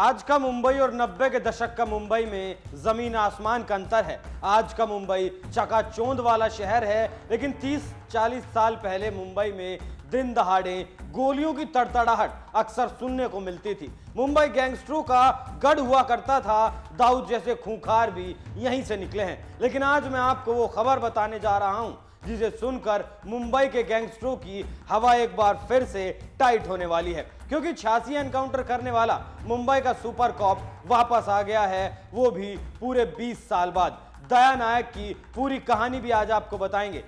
आज का मुंबई और 90 के दशक का मुंबई में जमीन आसमान का अंतर है। आज का मुंबई चकाचौंध वाला शहर है, लेकिन 30-40 साल पहले मुंबई में दिन दहाड़े गोलियों की तड़तड़ाहट अक्सर सुनने को मिलती थी। मुंबई गैंगस्टरों का गढ़ हुआ करता था। दाऊद जैसे खूंखार भी यहीं से निकले हैं। लेकिन आज मैं आपको वो खबर बताने जा रहा हूं जिसे सुनकर मुंबई के गैंगस्टरों की हवा एक बार फिर से टाइट होने वाली है, क्योंकि 86 एनकाउंटर करने वाला मुंबई का सुपर कॉप वापस आ गया है, वो भी पूरे 20 साल बाद। दया नायक की पूरी कहानी भी आज आपको बताएंगे।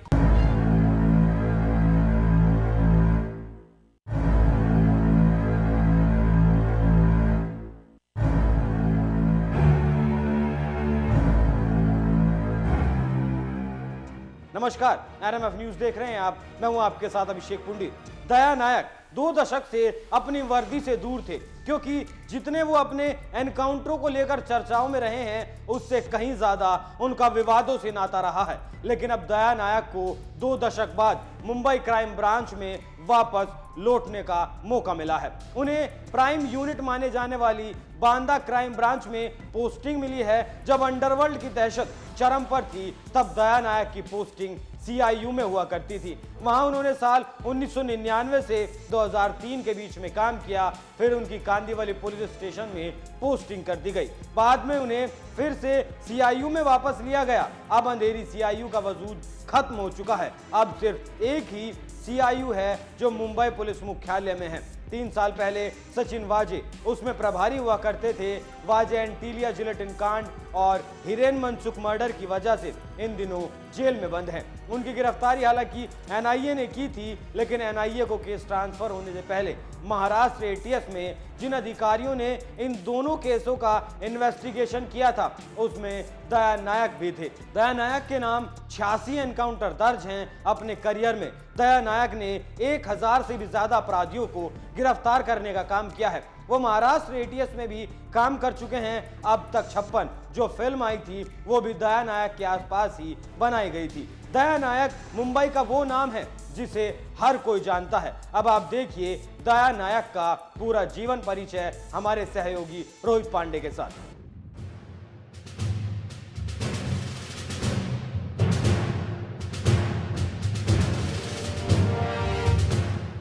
नमस्कार, आरएमएफ न्यूज देख रहे हैं आप। मैं हूं आपके साथ अभिषेक पुंडित। दया नायक 2 दशक से अपनी वर्दी से दूर थे, क्योंकि जितने वो अपने एनकाउंटरों को लेकर चर्चाओं में रहे हैं, उससे कहीं ज्यादा उनका विवादों से नाता रहा है। लेकिन अब दया नायक को 2 दशक बाद मुंबई क्राइम ब्रांच में वापस लौटने का मौका मिला है। उन्हें प्राइम यूनिट माने जाने वाली बांदा क्राइम ब्रांच में पोस्टिंग मिली है। जब अंडरवर्ल्ड की दहशत चरम पर थी, तब दया नायक की पोस्टिंग CIU में हुआ करती थी। वहां उन्होंने साल 1999 से 2003 के बीच में काम किया। फिर उनकी कांदीवली पुलिस स्टेशन में पोस्टिंग कर दी गई। बाद में उन्हें फिर से CIU में वापस लिया गया। अब अंधेरी CIU का वजूद खत्म हो चुका है। अब सिर्फ एक ही CIU है जो मुंबई पुलिस मुख्यालय में है। 3 साल पहले सचिन वाजे उसमें प्रभारी हुआ करते थे। वाजे एंटीलिया जिलेटिन कांड और हिरेन मनसुख मर्डर की वजह से इन दिनों जेल में बंद हैं। उनकी गिरफ्तारी हालांकि NIA ने की थी, लेकिन NIA को केस ट्रांसफर होने से पहले महाराष्ट्र ATS में जिन अधिकारियों ने इन दोनों केसों का इन्वेस्टिगेशन किया था, उसमें दया नायक भी थे। दया नायक के नाम 86 एनकाउंटर दर्ज हैं अपने करियर में। दया नायक ने 1000 से भी ज्यादा अपराधियों को गिरफ्तार करने का काम किया है। वो महाराष्ट्र ATS में भी काम कर चुके हैं। अब तक 56 जो फिल्म आई थी, वो भी दया नायक के आसपास ही बनाई गई थी। दया नायक मुंबई का वो नाम है जिसे हर कोई जानता है। अब आप देखिए दया नायक का पूरा जीवन परिचय हमारे सहयोगी रोहित पांडे के साथ।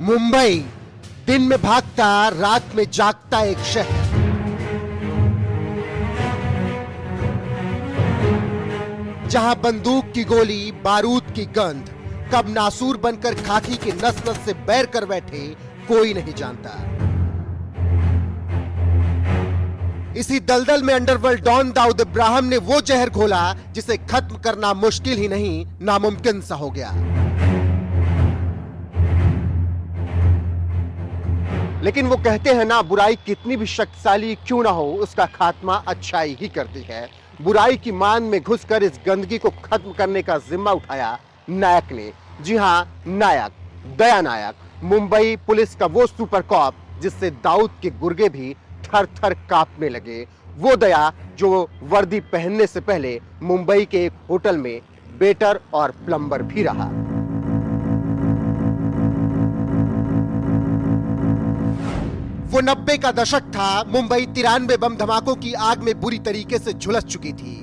मुंबई दिन में भागता, रात में जागता एक शहर। जहां बंदूक की गोली, बारूद की गंध कब नासूर बनकर खाकी के नस नस से बैर कर बैठे, कोई नहीं जानता। इसी दलदल में अंडरवर्ल्ड डॉन दाऊद इब्राहिम ने वो जहर घोला जिसे खत्म करना मुश्किल ही नहीं, नामुमकिन सा हो गया। लेकिन वो कहते हैं ना, बुराई कितनी भी शक्तिशाली क्यों ना हो, उसका खात्मा अच्छाई ही करती है। बुराई की मान में घुसकर इस गंदगी को खत्म करने का जिम्मा उठाया नायक ने। जी हां, नायक, दया नायक, मुंबई पुलिस का वो सुपर कॉप जिससे दाऊद के गुर्गे भी थर थर कांपने लगे। वो दया जो वर्दी पहनने से पहले मुंबई के एक होटल में वेटर और प्लम्बर भी रहा। वो 90 का दशक था। मुंबई 93 बम धमाकों की आग में बुरी तरीके से झुलस चुकी थी।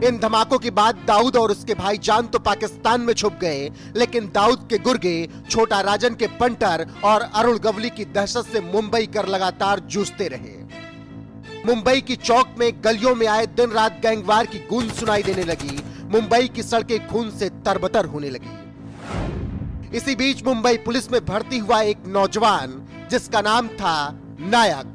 इन धमाकों के बाद दाऊद और उसके भाईजान तो पाकिस्तान में छुप गए, लेकिन दाऊद के गुर्गे, छोटा राजन के पंटर और अरुण गवली की दहशत से मुंबई कर लगातार जूझते रहे। मुंबई की चौक में, गलियों में आए दिन रात गैंगवार की गूंज सुनाई देने लगी। मुंबई की सड़कें खून से तरबतर होने लगी। इसी बीच मुंबई पुलिस में भर्ती हुआ एक नौजवान जिसका नाम था नायक,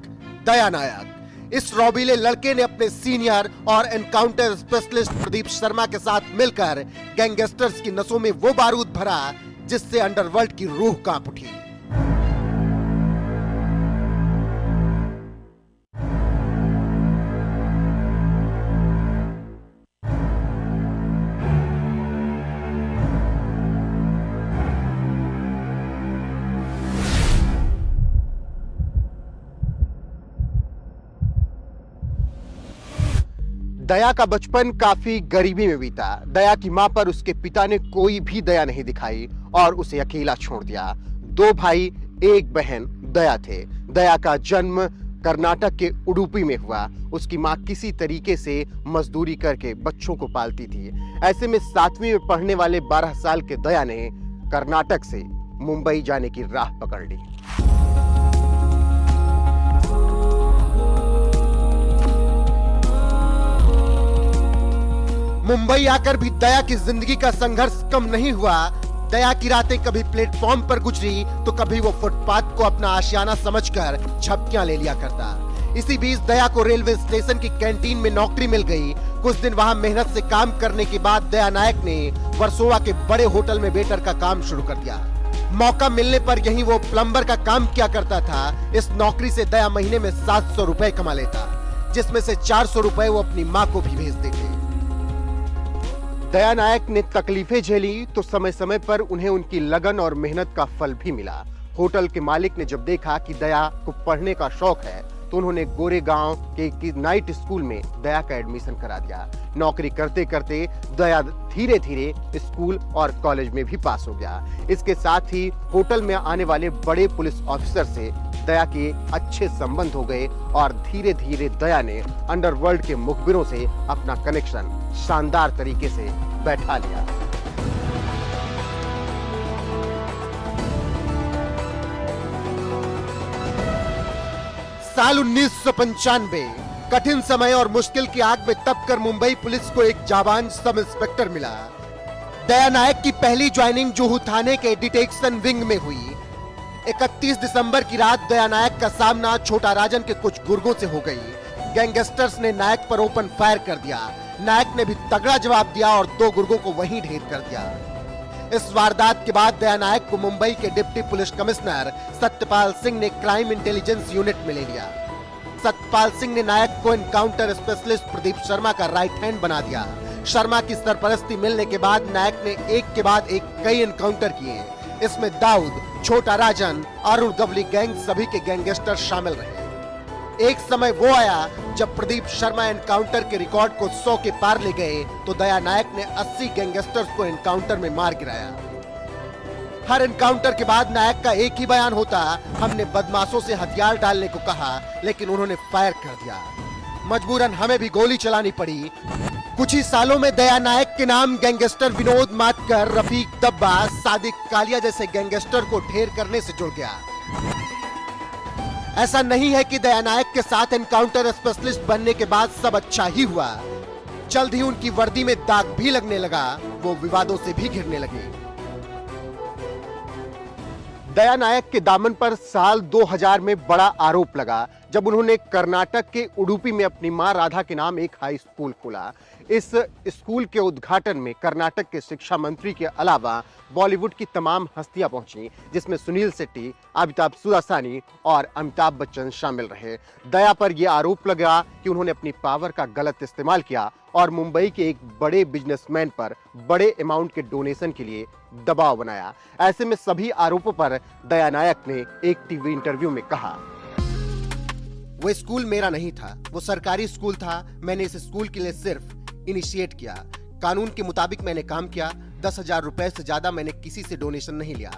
दया नायक। इस रौबीले लड़के ने अपने सीनियर और एनकाउंटर स्पेशलिस्ट प्रदीप शर्मा के साथ मिलकर गैंगस्टर्स की नसों में वो बारूद भरा जिससे अंडरवर्ल्ड की रूह कांप उठी। दया का बचपन काफी गरीबी में बीता। दया की मां पर उसके पिता ने कोई भी दया नहीं दिखाई और उसे अकेला छोड़ दिया। 2 भाई 1 बहन दया थे। दया का जन्म कर्नाटक के उडुपी में हुआ। उसकी मां किसी तरीके से मजदूरी करके बच्चों को पालती थी। ऐसे में 7वीं में पढ़ने वाले 12 साल के दया ने कर्नाटक से मुंबई जाने की राह पकड़ ली। मुंबई आकर भी दया की जिंदगी का संघर्ष कम नहीं हुआ। दया की रातें कभी प्लेटफॉर्म पर गुजरी तो कभी वो फुटपाथ को अपना आशियाना समझकर झपकियां ले लिया करता। इसी बीच दया को रेलवे स्टेशन की कैंटीन में नौकरी मिल गई। कुछ दिन वहां मेहनत से काम करने के बाद दया नायक ने वर्सोवा के बड़े होटल में वेटर का काम शुरू कर दिया। मौका मिलने पर यहीं वो प्लम्बर का काम किया करता था। इस नौकरी से दया महीने में 700 रुपए कमा लेता, जिसमें से 400 रुपए वो अपनी मां को भी भेज देते। दया नायक ने तकलीफें झेली तो समय समय पर उन्हें उनकी लगन और मेहनत का फल भी मिला। होटल के मालिक ने जब देखा कि दया को पढ़ने का शौक है तो उन्होंने गोरेगांव के एक नाइट स्कूल में दया का एडमिशन करा दिया। नौकरी करते करते दया धीरे धीरे स्कूल और कॉलेज में भी पास हो गया। इसके साथ ही होटल में आने वाले बड़े पुलिस ऑफिसर से दया के अच्छे संबंध हो गए और धीरे धीरे दया ने अंडरवर्ल्ड के मुखबिरों से अपना कनेक्शन शानदार तरीके से बैठा लिया। साल 1995 कठिन समय और मुश्किल की आग में तपकर मुंबई पुलिस को एक जाबाज सब इंस्पेक्टर मिला। दया नायक की पहली ज्वाइनिंग जुहू थाने के डिटेक्शन विंग में हुई। 31 दिसंबर की रात दया नायक का सामना छोटा राजन के कुछ गुर्गों से हो गई। गैंगस्टर्स ने नायक पर ओपन फायर कर दिया। नायक ने भी तगड़ा जवाब दिया और 2 गुर्गों को वहीं ढेर कर दिया। इस वारदात के बाद दया नायक को मुंबई के deputy police commissioner Satyapal Singh ने क्राइम इंटेलिजेंस यूनिट में ले लिया। सत्यपाल सिंह ने नायक को एनकाउंटर स्पेशलिस्ट प्रदीप शर्मा का राइट हैंड बना दिया। शर्मा की सरपरस्ती मिलने के बाद नायक ने एक के बाद एक कई एनकाउंटर किए। इसमें दाऊद, छोटा राजन, अरुण गवली गैंग सभी के गैंगस्टर शामिल रहे। एक समय वो आया जब प्रदीप शर्मा एनकाउंटर के रिकॉर्ड को 100 के पार ले गए तो दया नायक ने 80 गैंगस्टर्स को एनकाउंटर में मार गिराया। हर एनकाउंटर के बाद नायक का एक ही बयान होता, हमने बदमाशों से हथियार डालने को कहा लेकिन उन्होंने फायर कर दिया। मजबूरन हमें भी गोली चलानी पड़ी। कुछ ही सालों में दया नायक के नाम गैंगस्टर विनोद मातकर, रफीक दब्बा, सादिक कालिया जैसे गैंगस्टर को ढेर करने से जुड़ गया। ऐसा नहीं है कि दया नायक के साथ एनकाउंटर स्पेशलिस्ट बनने के बाद सब अच्छा ही हुआ। जल्द ही उनकी वर्दी में दाग भी लगने लगा। वो विवादों से भी घिरने लगे। दया नायक के दामन पर साल 2000 में बड़ा आरोप लगा जब उन्होंने कर्नाटक के उडुपी में अपनी मां राधा के नाम एक हाई स्कूल खोला। इस स्कूल के उद्घाटन में कर्नाटक के शिक्षा मंत्री के अलावा बॉलीवुड की तमाम हस्तियां पहुंची, जिसमें सुनील शेट्टी, अमिताभ सुदासानी और अमिताभ बच्चन शामिल रहे। दया पर यह आरोप लगा कि उन्होंने अपनी पावर का गलत इस्तेमाल किया और मुंबई के एक बड़े बिजनेसमैन पर बड़े अमाउंट के डोनेशन के लिए दबाव बनाया। ऐसे में सभी आरोपों पर दया नायक ने एक टीवी इंटरव्यू में कहा, वो स्कूल मेरा नहीं था, वो सरकारी स्कूल था। मैंने इस स्कूल के लिए सिर्फ इनिशिएट किया। कानून के मुताबिक मैंने काम किया। 10,000 रुपए से ज्यादा मैंने किसी से डोनेशन नहीं लिया।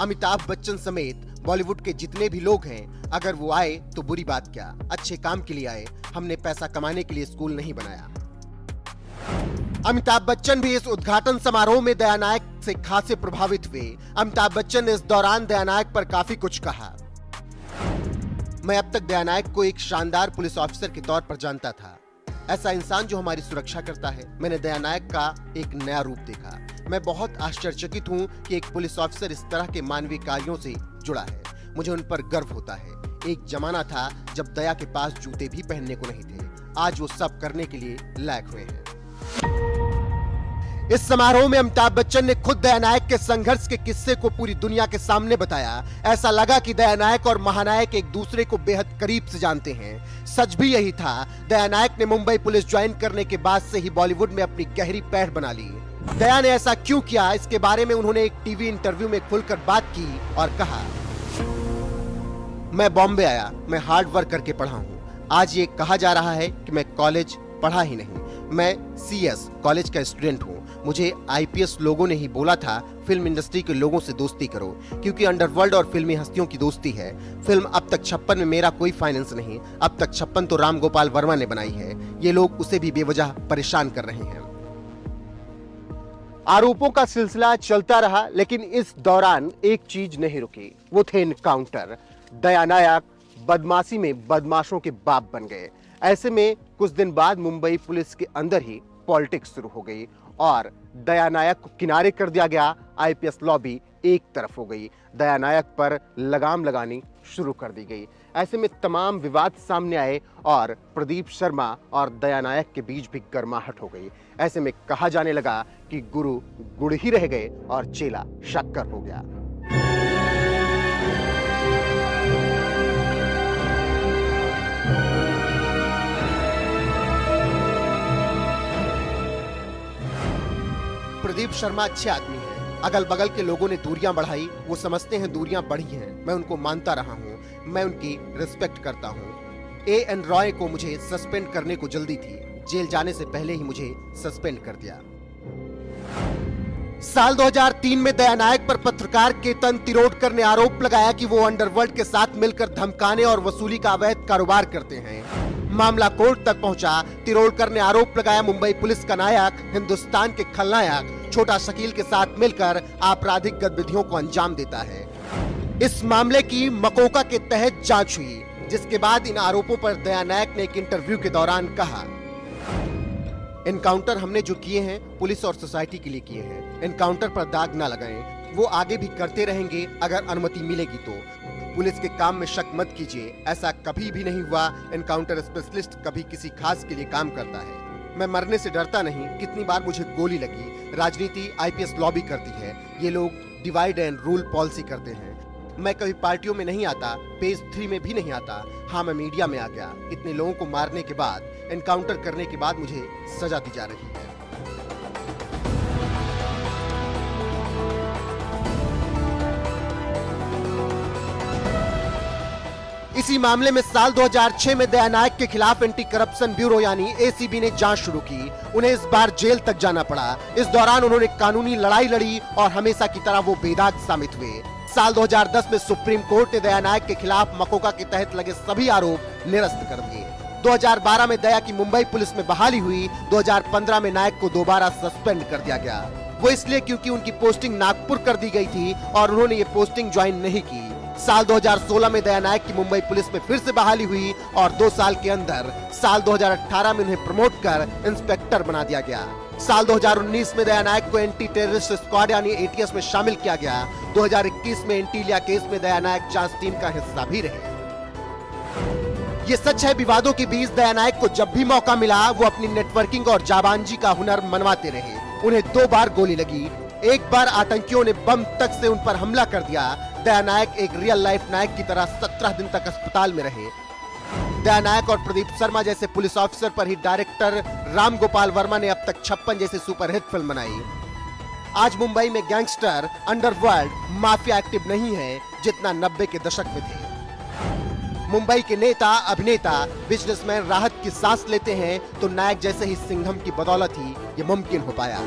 अमिताभ बच्चन समेत बॉलीवुड के जितने भी लोग हैं, अगर वो आए तो बुरी बात क्या, अच्छे काम के लिए आए। हमने पैसा कमाने के लिए स्कूल नहीं बनाया। अमिताभ बच्चन भी इस उद्घाटन समारोह में दया नायक से खासे प्रभावित हुए। अमिताभ बच्चन ने इस दौरान दया नायक पर काफी कुछ कहा। मैं अब तक दया नायक को एक शानदार पुलिस ऑफिसर के तौर पर जानता था, ऐसा इंसान जो हमारी सुरक्षा करता है। मैंने दया नायक का एक नया रूप देखा। मैं बहुत आश्चर्यचकित हूँ कि एक पुलिस ऑफिसर इस तरह के मानवीय कार्यों से जुड़ा है। मुझे उन पर गर्व होता है। एक जमाना था जब दया के पास जूते भी पहनने को नहीं थे। आज वो सब करने के लिए लायक हुए हैं। इस समारोह में अमिताभ बच्चन ने खुद दया नायक के संघर्ष के किस्से को पूरी दुनिया के सामने बताया। ऐसा लगा कि दया नायक और महानायक एक दूसरे को बेहद करीब से जानते हैं। सच भी यही था। दया नायक ने मुंबई पुलिस ज्वाइन करने के बाद से ही बॉलीवुड में अपनी गहरी पैठ बना ली। दया ने ऐसा क्यों किया, इसके बारे में उन्होंने एक टीवी इंटरव्यू में खुलकर बात की और कहा, मैं बॉम्बे आया, मैं हार्ड वर्क करके पढ़ा हूँ। आज ये कहा जा रहा है कि मैं कॉलेज पढ़ा ही नहीं। मैं CS कॉलेज का स्टूडेंट हूँ। मुझे IPS लोगों ने ही बोला था फिल्म इंडस्ट्री के लोगों से दोस्ती करो, क्योंकि अंडरवर्ल्ड और फिल्मी हस्तियों की दोस्ती है। फिल्म अब तक 56 में मेरा कोई फाइनेंस नहीं, अब तक 56 तो राम गोपाल वर्मा ने बनाई है। ये लोग उसे भी बेवजह परेशान कर रहे हैं। आरोपों का सिलसिला चलता रहा, लेकिन इस दौरान एक चीज नहीं रुकी, वो थे एनकाउंटर। दया नायक बदमाशी में बदमाशों के बाप बन गए। ऐसे में कुछ दिन बाद मुंबई पुलिस के अंदर ही पॉलिटिक्स शुरू हो गई और दया नायक को किनारे कर दिया गया। IPS लॉबी एक तरफ हो गई, दया नायक पर लगाम लगानी शुरू कर दी गई। ऐसे में तमाम विवाद सामने आए और प्रदीप शर्मा और दया नायक के बीच भी गर्माहट हो गई। ऐसे में कहा जाने लगा कि गुरु गुड़ ही रह गए और चेला शक्कर हो गया। प्रदीप शर्मा अच्छे आदमी हैं। अगल बगल के लोगों ने दूरियां बढ़ाई, वो समझते हैं दूरियां बढ़ी हैं। मैं उनको मानता रहा हूं, मैं उनकी रिस्पेक्ट करता हूं। A.N. रॉय को मुझे सस्पेंड करने को जल्दी थी, जेल जाने से पहले ही मुझे सस्पेंड कर दिया। साल 2003 में दया नायक पर पत्रकार केतन तिरोडकर ने आरोप लगाया कि वो अंडरवर्ल्ड के साथ मिलकर धमकाने और वसूली का अवैध कारोबार करते हैं। मामला कोर्ट तक पहुंचा। तिरोडकर ने आरोप लगाया मुंबई पुलिस का नायक, हिंदुस्तान के खलनायक छोटा शकील के साथ मिलकर आपराधिक गतिविधियों को अंजाम देता है। इस मामले की मकोका के तहत जांच हुई, जिसके बाद इन आरोपों पर दया नायक ने एक इंटरव्यू के दौरान कहा, एनकाउंटर हमने जो किए हैं पुलिस और सोसाइटी के लिए किए हैं। एनकाउंटर पर दाग ना लगाएं, वो आगे भी करते रहेंगे अगर अनुमति मिलेगी तो। पुलिस के काम में शक मत कीजिए, ऐसा कभी भी नहीं हुआ। एनकाउंटर स्पेशलिस्ट कभी किसी खास के लिए काम करता है। मैं मरने से डरता नहीं, कितनी बार मुझे गोली लगी। राजनीति IPS लॉबी करती है, ये लोग डिवाइड एंड रूल पॉलिसी करते हैं। मैं कभी पार्टियों में नहीं आता, पेज 3 में भी नहीं आता। हाँ, मैं मीडिया में आ गया। इतने लोगों को मारने के बाद, एनकाउंटर करने के बाद मुझे सजा दी जा रही है। इसी मामले में साल 2006 में दया नायक के खिलाफ एंटी करप्शन ब्यूरो यानी ACB ने जांच शुरू की। उन्हें इस बार जेल तक जाना पड़ा। इस दौरान उन्होंने कानूनी लड़ाई लड़ी और हमेशा की तरह वो बेदाग साबित हुए। साल 2010 में सुप्रीम कोर्ट ने दया नायक के खिलाफ मकोका के तहत लगे सभी आरोप निरस्त कर दिए। 2012 में दया की मुंबई पुलिस में बहाली हुई। 2015 में नायक को दोबारा सस्पेंड कर दिया गया, वो इसलिए क्योंकि उनकी पोस्टिंग नागपुर कर दी गई थी और उन्होंने ये पोस्टिंग ज्वाइन नहीं की। साल 2016 में दया नायक की मुंबई पुलिस में फिर से बहाली हुई और 2 साल के अंदर साल 2018 में उन्हें प्रमोट कर इंस्पेक्टर बना दिया गया। साल 2019 में दया नायक को एंटी टेररिस्ट स्क्वाड यानी ATS में शामिल किया गया। 2021 में एंटीलिया केस में दया नायक जांच टीम का हिस्सा भी रहे। ये सच है, विवादों के बीच दया नायक को जब भी मौका मिला वो अपनी नेटवर्किंग और जाबांजी का हुनर मनवाते रहे। उन्हें 2 बार गोली लगी, एक बार आतंकियों ने बम तक से उन पर हमला कर दिया। दया नायक एक रियल लाइफ नायक की तरह 17 दिन तक अस्पताल में रहे। दया नायक और प्रदीप शर्मा जैसे पुलिस ऑफिसर पर ही डायरेक्टर राम गोपाल वर्मा ने अब तक 56 जैसे सुपरहिट फिल्म बनाई। आज मुंबई में गैंगस्टर, अंडरवर्ल्ड, माफिया एक्टिव नहीं है जितना 90 के दशक में थे। मुंबई के नेता, अभिनेता, बिजनेसमैन राहत की सांस लेते हैं तो नायक जैसे ही सिंघम की बदौलत ही ये मुमकिन हो पाया।